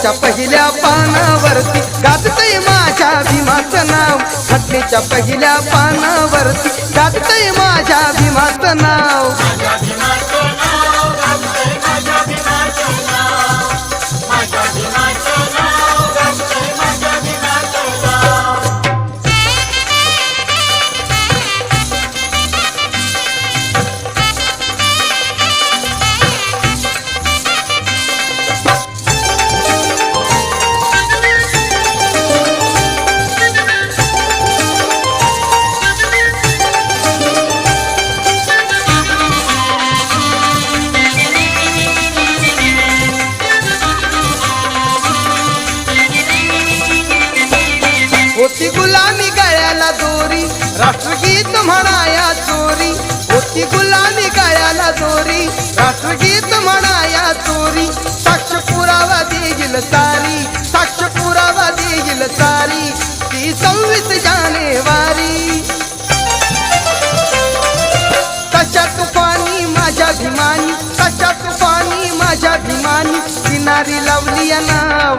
घटनेच्या पहिल्या पानावरती गाजतय माझ्या भीमाचं नाव, घटनेच्या पहिल्या पानावरती गाजतय माझ्या भीमाचं नाव. होती गुलामी गळ्याला दोरी, राष्ट्रगीत म्हणाया चोरी. होती गुलामी गळ्याला दोरी, राष्ट्रगीत म्हणाया चोरी. साक्ष पुरावा देईल सारी, साक्ष पुरावा देईल सारी, ती 26 जानेवारी. कशा तुफानी माझ्या भीमानी, कशा तुफानी माझ्या भीमानी, किनारी लावली या नाव.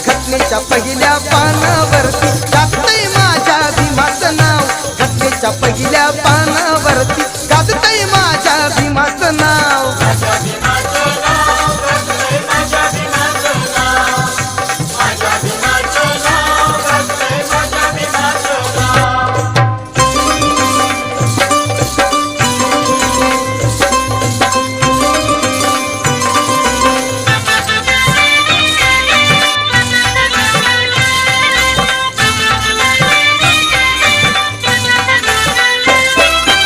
घटनेच्या पहिल्या पानावरती गाजतय माझ्या भीमाचं नाव, घटनेच्या पहिल्या पानावरती गाजतय माझ्या भीमाचं नाव.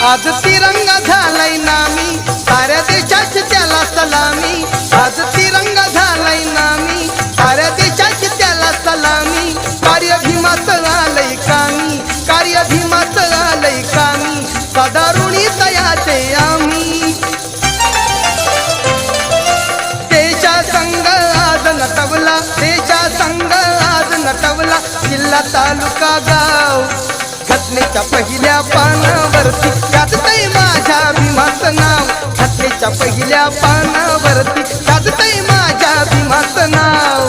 आज तिरंगा झालाय नामी, साऱ्या देशाची त्याला सलामी. आज तिरंगा झालाय नामी, साऱ्या देशाची त्याला सलामी. कार्य भीमाचं आलंय कामी, कार्य भीमाचं आलंय कामी, सदा ऋणी तयाचे आम्ही. देशा संघ आज नटवला, देशा संघ आज नटवला, जिल्हा तालुका गाव. घटनेच्या पहिल्या पानावरती गाजतय माझ्या भीमाचं नाव, घटनेच्या पहिल्या पानावरती गाजतय माझ्या भीमाचं नाव.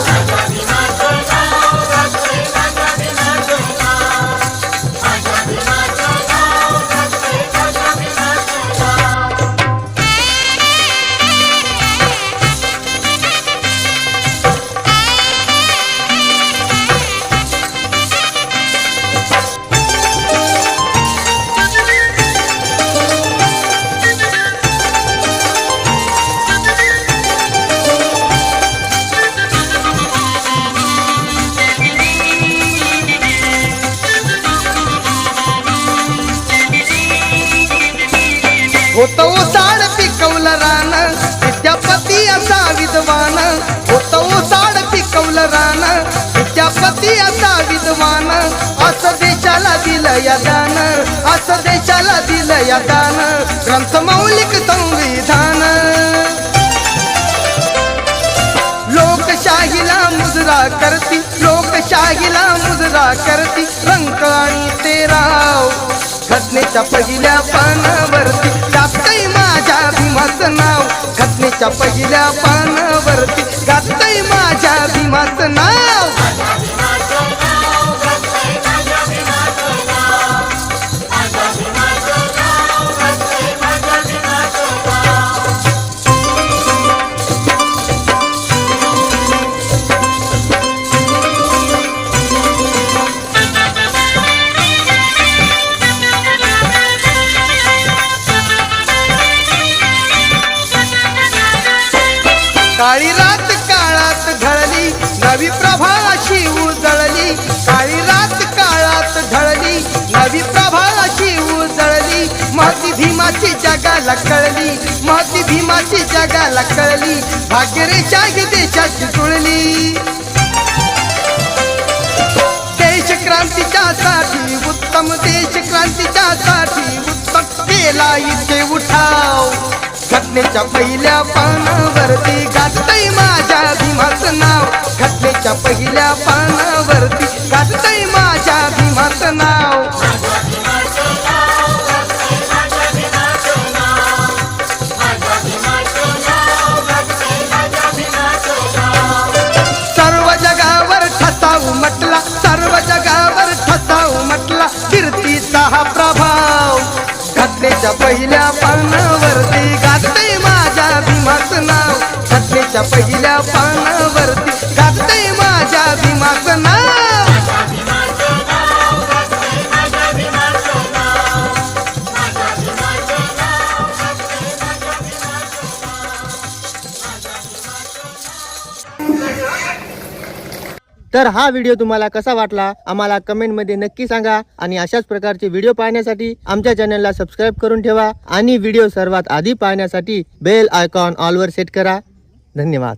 होतं ओसाड पिकवलं रान, विद्यापती असा विद्वान. होतं ओसाड पिकवलं रान, विद्यापती असा विद्वान. असं देशाला दिलं या दान, असं देशाला दिलं या दान, ग्रंथ मौलिक संविधान. लोकशाहीला मुजरा करती, लोकशाहीला मुजरा करती, रंक आणि तेराव. घटनेच्या पहिल्या पानावरती गाजतय माझ्या भीमाचं नाव, घटनेच्या पहिल्या पानावरती गाजतय माझ्या भीमाचं नाव. काळी रात काळात ढळली, नवी प्रभा अशी उजळली. काळी रात काळात ढळली, नवी प्रभा अशी उजळली. महती भीमाची जगाला कळली, महती भीमाची जगाला कळली, भाग्यरेषा ही देशाची जुळली. देश क्रांतीच्या साठी उत्तम, देश क्रांतीच्या साठी उत्तम केला इथे उठाव. घटनेच्या पहिल्या पानावरती गाजतय माझ्या भीमाचं नाव, घटनेच्या पहिल्या पानावरती गाजतय माझ्या भीमाचं नाव. सर्व घटनेच्या पहिल्या पानावरती गाजतंय माझ्या भीमाचं नाव, घटनेच्या पहिल्या पानावरती गाजतंय माझ्या भीमाचं नाव. तर हा व्हिडिओ तुम्हाला कसा वाटला आम्हाला कमेंटमध्ये नक्की सांगा आणि अशाच प्रकारचे व्हिडिओ पाहण्यासाठी आमच्या चॅनलला सबस्क्राईब करून ठेवा आणि व्हिडिओ सर्वात आधी पाहण्यासाठी बेल आयकॉन ऑलवर सेट करा. धन्यवाद.